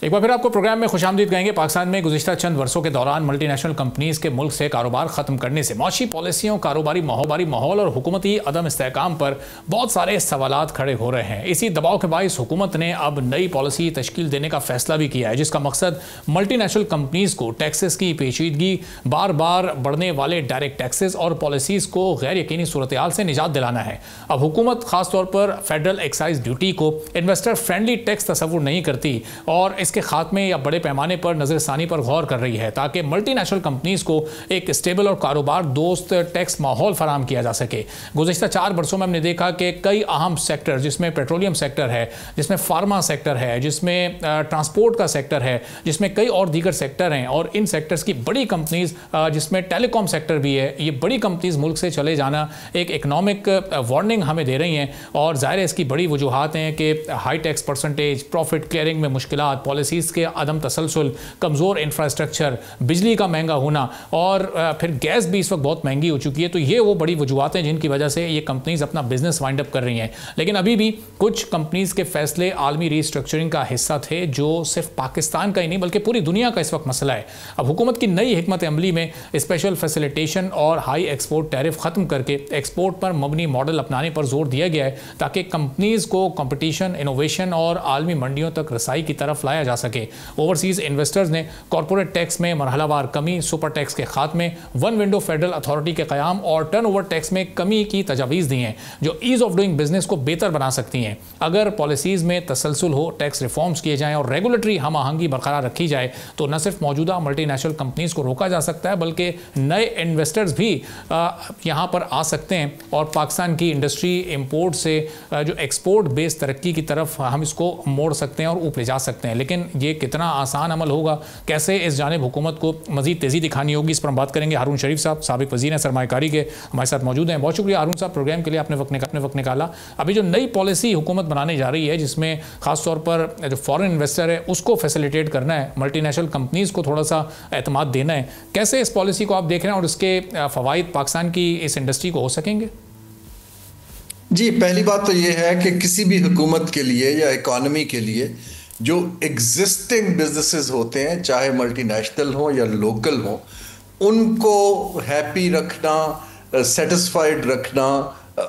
ایک بار پھر آپ کو پروگرام میں خوش آمدید کہیں گے۔ پاکستان میں گزشتہ چند برسوں کے دوران ملٹی نیشنل کمپنیز کے ملک سے کاروبار ختم کرنے سے معاشی پالیسیوں، کاروباری ماحول اور حکومتی عدم استحکام پر بہت سارے سوالات کھڑے ہو رہے ہیں۔ اسی دباؤ کے باعث حکومت نے اب نئی پالیسی تشکیل دینے کا فیصلہ بھی کیا ہے، جس کا مقصد ملٹی نیشنل کمپنیز کو ٹیکسز کی پیچیدگی، بار بار بڑھنے والے ڈائریکٹ ٹیکسز اور پالیسیز کو غیر یقینی صورتحال سے نجات دلانا ہے۔ اب حکومت خاص طور پر فیڈرل ایکسائز ڈیوٹی کو انویسٹر فرینڈلی ٹیکس تصور نہیں کرتی اور اس کے خاتمے یا بڑے پیمانے پر نظر ثانی پر غور کر رہی ہے، تاکہ ملٹی نیشنل کمپنیز کو ایک اسٹیبل اور کاروبار دوست ٹیکس ماحول فراہم کیا جا سکے۔ گزشتہ 4 برسوں میں ہم نے دیکھا کہ کئی اہم سیکٹر، جس میں پیٹرولیم سیکٹر ہے، جس میں فارما سیکٹر ہے، جس میں ٹرانسپورٹ کا سیکٹر ہے، جس میں کئی اور دیگر سیکٹر ہیں، اور ان سیکٹرز کی بڑی کمپنیز، جس میں ٹیلی کام سیکٹر بھی ہے، یہ بڑی کمپنیز ملک سے چلے جانا ایک اکنامک وارننگ ہمیں دے رہی ہیں۔ اور ظاہر ہے اس کی بڑی وجوہات ہیں کہ high tax percentage, profit clearing میں مشکلات، پالیسیز کے عدم تسلسل، کمزور انفراسٹرکچر، بجلی کا مہنگا ہونا، اور پھر گیس بھی اس وقت بہت مہنگی ہو چکی ہے۔ تو یہ وہ بڑی وجوہات ہیں جن کی وجہ سے یہ کمپنیز اپنا بزنس وائنڈ اپ کر رہی ہیں۔ لیکن ابھی بھی کچھ کمپنیز کے فیصلے عالمی ری اسٹرکچرنگ کا حصہ تھے، جو صرف پاکستان کا ہی نہیں بلکہ پوری دنیا کا اس وقت مسئلہ ہے۔ اب حکومت کی نئی حکمت عملی میں اسپیشل فیسیلیٹیشن اور ہائی ایکسپورٹ ٹیرف ختم کر کے ایکسپورٹ پر مبنی ماڈل اپنانے پر زور دیا گیا ہے، تاکہ کمپنیز کو کمپٹیشن، انوویشن اور عالمی منڈیوں تک رسائی کی طرف لایا جا سکے۔ اوورسیز انویسٹرز نے کارپوریٹ ٹیکس میں مرحلہ وار کمی، سپر ٹیکس کے خاتمے، ون ونڈو فیڈرل اتھارٹی کے قیام اور ٹرن اوور ٹیکس میں کمی کی تجاویز دی ہیں، جو ایز آف ڈوئنگ بزنس کو بہتر بنا سکتی ہیں۔ اگر پالیسیز میں تسلسل ہو، ٹیکس ریفارمز کیے جائیں اور ریگولیٹری ہم آہنگی برقرار رکھی جائے، تو نہ صرف موجودہ ملٹی نیشنل کمپنیز کو روکا جا سکتا ہے، بلکہ نئے انویسٹرز بھی یہاں پر آ سکتے ہیں، اور پاکستان کی انڈسٹری امپورٹ سے جو ایکسپورٹ بیس ترقی کی طرف ہم اس کو موڑ سکتے ہیں اور اوپر جا سکتے ہیں۔ لیکن یہ کتنا آسان عمل ہوگا، کیسے اس جانب حکومت کو مزید تیزی دکھانی ہوگی، اس پر ہم بات کریں گے۔ ہارون شریف صاحب سابق وزیر ہیں سرمایہ کاری کے، ہمارے ساتھ موجود ہیں۔ بہت شکریہ ہارون صاحب، پروگرام کے لیے آپ نے وقت نکالا۔ ابھی جو نئی پالیسی حکومت بنانے جا رہی ہے، جس میں خاص طور پر جو فارن انویسٹر ہے اس کو فیسیلیٹیٹ کرنا ہے، ملٹی نیشنل کمپنیز کو تھوڑا سا اعتماد دینا ہے، کیسے اس پالیسی کو آپ دیکھ رہے ہیں اور اس کے فوائد پاکستان کی اس انڈسٹری کو ہو سکیں گے؟ جی، پہلی بات تو یہ ہے کہ کسی بھی حکومت کے لیے یا اکانومی کے لیے جو ایگزسٹنگ بزنسز ہوتے ہیں، چاہے ملٹی نیشنل ہوں یا لوکل ہوں، ان کو ہیپی رکھنا، سیٹسفائیڈ رکھنا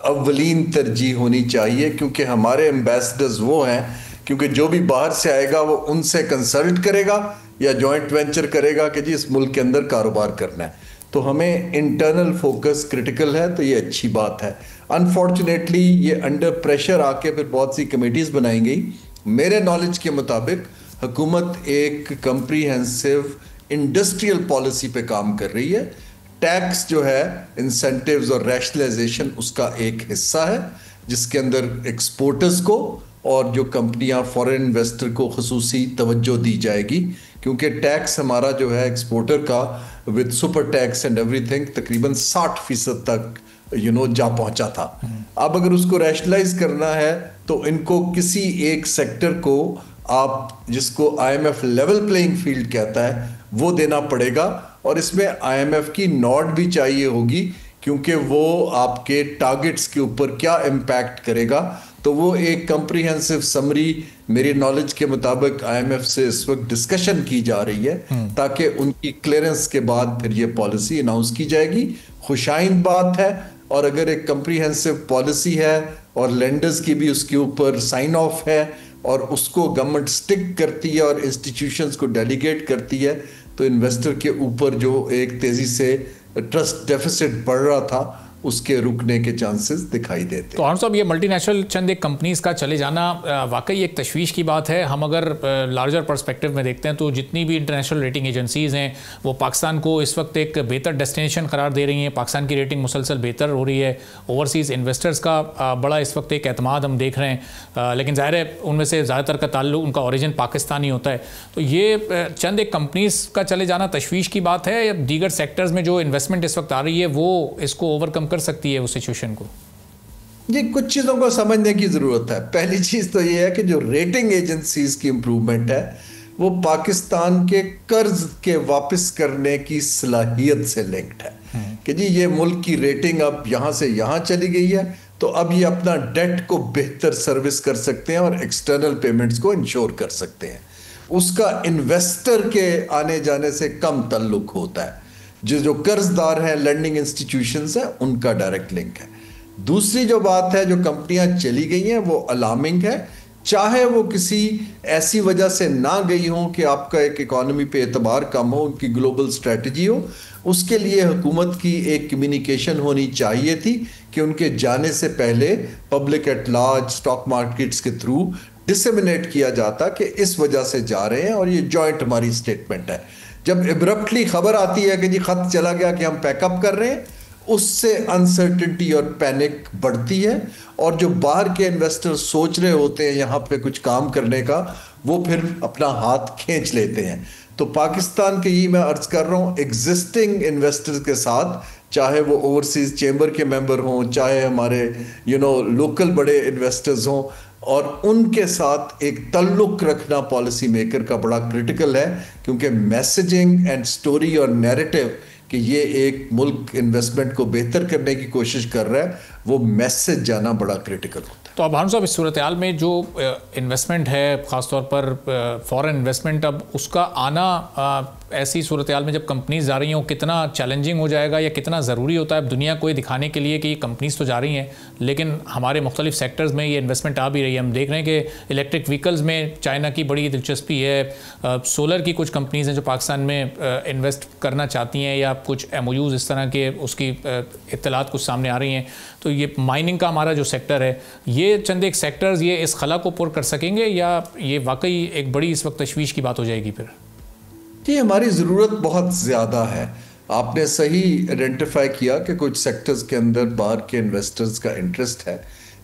اولین ترجیح ہونی چاہیے، کیونکہ ہمارے ایمبیسڈرز وہ ہیں، کیونکہ جو بھی باہر سے آئے گا وہ ان سے کنسلٹ کرے گا یا جوائنٹ وینچر کرے گا کہ جی اس ملک کے اندر کاروبار کرنا ہے۔ تو ہمیں انٹرنل فوکس کرٹیکل ہے، تو یہ اچھی بات ہے۔ انفارچونیٹلی یہ انڈر پریشر آ کے پھر بہت سی کمیٹیز بنائی گئی۔ میرے نالج کے مطابق حکومت ایک کمپریہنسو انڈسٹریل پالیسی پہ کام کر رہی ہے۔ ٹیکس جو ہے، انسینٹیوز اور ریشنلائزیشن اس کا ایک حصہ ہے، جس کے اندر ایکسپورٹرز کو اور جو کمپنیاں فورن انویسٹر کو خصوصی توجہ دی جائے گی، کیونکہ ٹیکس ہمارا جو ہے ایکسپورٹر کا with super tax and everything تقریباً 60% تک جا پہنچا تھا۔ اب اگر اس کو ریشنلائز کرنا ہے تو ان کو کسی ایک سیکٹر کو آپ جس کو I M F level playing field کہتا ہے وہ دینا پڑے گا، اور اس میں آئی ایم ایف کی نوٹ بھی چاہیے ہوگی، کیونکہ وہ آپ کے ٹارگٹس کے اوپر کیا امپیکٹ کرے گا۔ تو وہ ایک کمپریہنسو سمری میری نالج کے مطابق آئی ایم ایف سے اس وقت ڈسکشن کی جا رہی ہے، تاکہ ان کی کلیئرنس کے بعد پھر یہ پالیسی اناؤنس کی جائے گی۔ خوشائند بات ہے، اور اگر ایک کمپریہنسو پالیسی ہے اور لینڈرز کی بھی اس کے اوپر سائن آف ہے اور اس کو گورنمنٹ سٹک کرتی ہے اور انسٹیٹیوشنز کو ڈیلیگیٹ کرتی ہے، تو انویسٹر کے اوپر جو ایک تیزی سے ٹرسٹ ڈیفیسٹ بڑھ رہا تھا اس کے رکنے کے چانسز دکھائی دیتے۔ تو ہارون صاحب، یہ ملٹی نیشنل چند ایک کمپنیز کا چلے جانا واقعی ایک تشویش کی بات ہے۔ ہم اگر لارجر پرسپیکٹو میں دیکھتے ہیں تو جتنی بھی انٹرنیشنل ریٹنگ ایجنسیز ہیں وہ پاکستان کو اس وقت ایک بہتر ڈیسٹینیشن قرار دے رہی ہیں، پاکستان کی ریٹنگ مسلسل بہتر ہو رہی ہے، اوورسیز انویسٹرز کا بڑا اس وقت ایک اعتماد ہم دیکھ رہے ہیں، لیکن ظاہر ہے ان میں سے زیادہ تر کا تعلق، ان کا اوریجن پاکستانی ہوتا ہے۔ تو یہ چند ایک کمپنیز کا چلے جانا تشویش کی بات ہے، یا دیگر سیکٹرز میں جو انویسٹمنٹ اس وقت آ رہی ہے وہ اس کو اوور کم کر سکتی ہے اس سچویشن کو؟ یہ کچھ چیزوں کو سمجھنے کی ضرورت ہے۔ پہلی چیز تو یہ ہے کہ جو ریٹنگ ایجنسیز کی امپرومنٹ ہے وہ پاکستان کے قرض کے واپس کرنے کی صلاحیت سے لنکڈ ہے، کہ جی یہ ملک کی ریٹنگ اب یہاں سے یہاں چلی گئی ہے، تو اب یہ اپنا ڈیٹ کو بہتر سروس کر سکتے ہیں اور ایکسٹرنل پیمنٹس کو انشور کر سکتے ہیں۔ اس کا انویسٹر کے آنے جانے سے کم تعلق ہوتا ہے. جو قرضدار ہیں، لینڈنگ انسٹیٹیوشنز ہیں، ان کا ڈائریکٹ لنک ہے. دوسری جو بات ہے، جو کمپنیاں چلی گئی ہیں وہ الارمنگ ہے، چاہے وہ کسی ایسی وجہ سے نہ گئی ہوں کہ آپ کا ایک اکانومی پہ اعتبار کم ہو، ان کی گلوبل اسٹریٹجی ہو. اس کے لیے حکومت کی ایک کمیونیکیشن ہونی چاہیے تھی کہ ان کے جانے سے پہلے public at large stock markets کے تھرو ڈسیمنیٹ کیا جاتا کہ اس وجہ سے جا رہے ہیں اور یہ جوائنٹ ہماری اسٹیٹمنٹ ہے. جب ابرپٹلی خبر آتی ہے کہ جی خط چلا گیا کہ ہم پیک اپ کر رہے ہیں، اس سے انسرٹنٹی اور پینک بڑھتی ہے، اور جو باہر کے انویسٹر سوچ رہے ہوتے ہیں یہاں پہ کچھ کام کرنے کا، وہ پھر اپنا ہاتھ کھینچ لیتے ہیں. تو پاکستان کے یہ میں عرض کر رہا ہوں، ایگزسٹنگ انویسٹر کے ساتھ، چاہے وہ اوورسیز چیمبر کے ممبر ہوں، چاہے ہمارے لوکل بڑے انویسٹرز ہوں، اور ان کے ساتھ ایک تعلق رکھنا پالیسی میکر کا بڑا کرٹیکل ہے، کیونکہ میسیجنگ اینڈ سٹوری اور نیریٹو کہ یہ ایک ملک انویسٹمنٹ کو بہتر کرنے کی کوشش کر رہا ہے، وہ میسیج جانا بڑا کرٹیکل ہوتا ہے. تو اب ہارون صاحب، اس صورتحال میں جو انویسٹمنٹ ہے، خاص طور پر فورن انویسٹمنٹ، اب اس کا آنا ایسی صورتحال میں جب کمپنیز جا رہی ہیں، کتنا چیلنجنگ ہو جائے گا یا کتنا ضروری ہوتا ہے اب دنیا کو یہ دکھانے کے لیے کہ یہ کمپنیز تو جا رہی ہیں لیکن ہمارے مختلف سیکٹرز میں یہ انویسٹمنٹ آ بھی رہی ہے. ہم دیکھ رہے ہیں کہ الیکٹرک وہیکلز میں چائنا کی بڑی دلچسپی ہے، سولر کی کچھ کمپنیز ہیں جو پاکستان میں انویسٹ کرنا چاہتی ہیں، یا کچھ ایم او یوز اس طرح کے اس کی اطلاعات کچھ سامنے آ رہی ہیں. تو یہ مائننگ کا ہمارا جو سیکٹر ہے، یہ چند ایک سیکٹرز یہ اس خلا کو پر کر سکیں گے، یا یہ واقعی ایک بڑی اس وقت تشویش کی بات ہو جائے گی پھر؟ جی، ہماری ضرورت بہت زیادہ ہے. آپ نے صحیح آئیڈینٹیفائی کیا کہ کچھ سیکٹرز کے اندر باہر کے انویسٹرز کا انٹرسٹ ہے،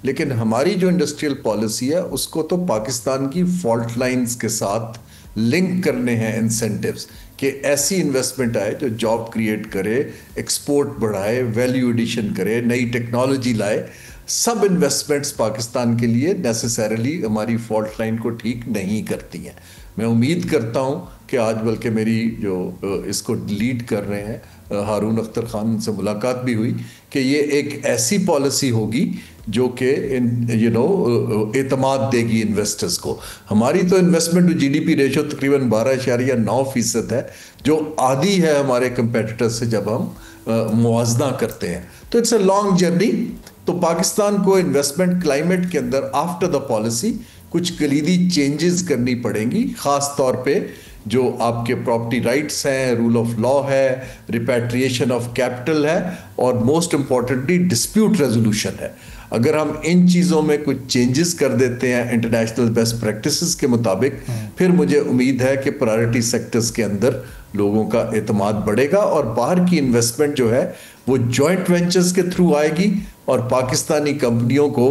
لیکن ہماری جو انڈسٹریل پالیسی ہے اس کو تو پاکستان کی فالٹ لائنز کے ساتھ لنک کرنے ہیں انسینٹیوز، کہ ایسی انویسٹمنٹ آئے جو جاب کریٹ کرے، ایکسپورٹ بڑھائے، ویلیو ایڈیشن کرے، نئی ٹیکنالوجی لائے. سب انویسٹمنٹس پاکستان کے لیے نیسیسریلی ہماری فالٹ لائن کو ٹھیک نہیں کرتی ہیں. میں امید کرتا ہوں کہ آج بلکہ میری جو اس کو لیڈ کر رہے ہیں ہارون اختر خان سے ملاقات بھی ہوئی کہ یہ ایک ایسی پالیسی ہوگی جو کہ اعتماد دے گی انویسٹرز کو. ہماری تو investment to G D P ratio تقریباً 12.9% ہے، جو آدھی ہے ہمارے کمپیٹیٹر سے جب ہم موازنہ کرتے ہیں. تو اٹس اے لانگ جرنی. تو پاکستان کو انویسٹمنٹ کلائمیٹ کے اندر آفٹر دا پالیسی کچھ کلیدی چینجز کرنی پڑیں گی، خاص طور پہ جو آپ کے پراپرٹی رائٹس ہیں، رول آف لا ہے، ریپیٹریشن آف کیپٹل ہے، اور موسٹ امپورٹنٹلی ڈسپیوٹ ریزولوشن ہے. اگر ہم ان چیزوں میں کچھ چینجز کر دیتے ہیں انٹرنیشنل بیسٹ پریکٹسز کے مطابق، پھر مجھے امید ہے کہ پرائرٹی سیکٹرز کے اندر لوگوں کا اعتماد بڑھے گا، اور باہر کی انویسٹمنٹ جو ہے وہ جوائنٹ وینچرز کے تھرو آئے گی، اور پاکستانی کمپنیوں کو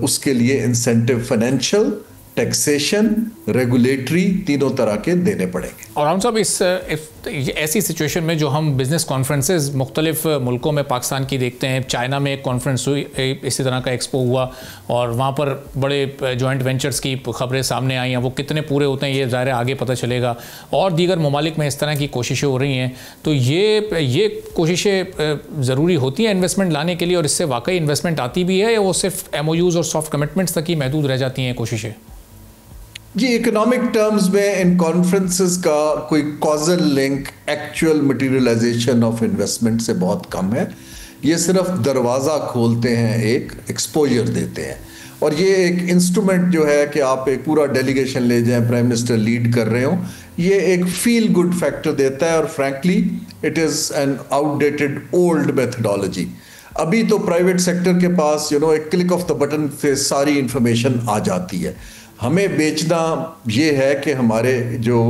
اس کے لیے انسینٹیو فائنینشیل، ٹیکسیشن، ریگولیٹری تینوں طرح کے دینے پڑیں گے. اور ہم صاحب اس ایسی سچویشن میں جو ہم بزنس کانفرنسز مختلف ملکوں میں پاکستان کی دیکھتے ہیں، چائنا میں ایک کانفرنس ہوئی، اسی طرح کا ایکسپو ہوا، اور وہاں پر بڑے جوائنٹ وینچرز کی خبریں سامنے آئی ہیں. وہ کتنے پورے ہوتے ہیں یہ ظاہر آگے پتہ چلے گا، اور دیگر ممالک میں اس طرح کی کوششیں ہو رہی ہیں. تو یہ کوششیں ضروری ہوتی ہیں انویسٹمنٹ لانے کے لیے، اور اس سے واقعی انویسٹمنٹ آتی بھی ہے، یا وہ صرف ایم او یوز اور سافٹ کمٹمنٹس تک ہی محدود رہ جاتی ہیں کوششیں؟ جی، اکنامک ٹرمز میں ان کانفرنسز کا کوئی causal link actual materialization of investment سے بہت کم ہے. یہ صرف دروازہ کھولتے ہیں، ایک ایکسپوجر دیتے ہیں، اور یہ ایک انسٹرومنٹ جو ہے کہ آپ ایک پورا ڈیلیگیشن لے جائیں، پرائم منسٹر لیڈ کر رہے ہوں، یہ ایک فیل گڈ فیکٹر دیتا ہے، اور frankly it is an out dated old methodology. ابھی تو پرائیویٹ سیکٹر کے پاس ایک کلک آف دا بٹن سے ساری انفارمیشن آ جاتی ہے. ہمیں بیچنا یہ ہے کہ ہمارے جو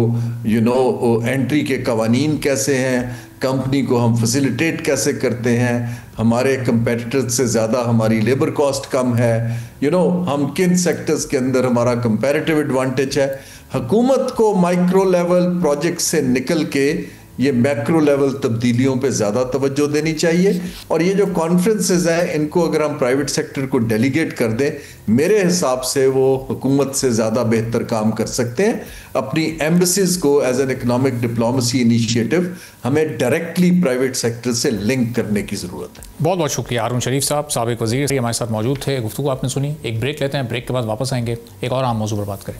انٹری کے قوانین کیسے ہیں، کمپنی کو ہم فیسیلیٹیٹ کیسے کرتے ہیں، ہمارے کمپیٹیٹر سے زیادہ ہماری لیبر کاسٹ کم ہے، ہم کن سیکٹرز کے اندر ہمارا کمپیریٹیو ایڈوانٹیج ہے. حکومت کو مائکرو لیول پروجیکٹ سے نکل کے یہ میکرو لیول تبدیلیوں پہ زیادہ توجہ دینی چاہیے. اور یہ جو کانفرنسز ہیں، ان کو اگر ہم پرائیویٹ سیکٹر کو ڈیلیگیٹ کر دیں، میرے حساب سے وہ حکومت سے زیادہ بہتر کام کر سکتے ہیں. اپنی ایمبیسیز کو as an economic diplomacy initiative ہمیں ڈائریکٹلی پرائیویٹ سیکٹر سے لنک کرنے کی ضرورت ہے. بہت بہت شکریہ ہارون شریف صاحب، سابق وزیر ہمارے ساتھ موجود تھے. گفتگو آپ نے سنی. ایک بریک لیتے ہیں، بریک کے بعد واپس آئیں گے، ایک اور اہم موضوع پر بات کریں.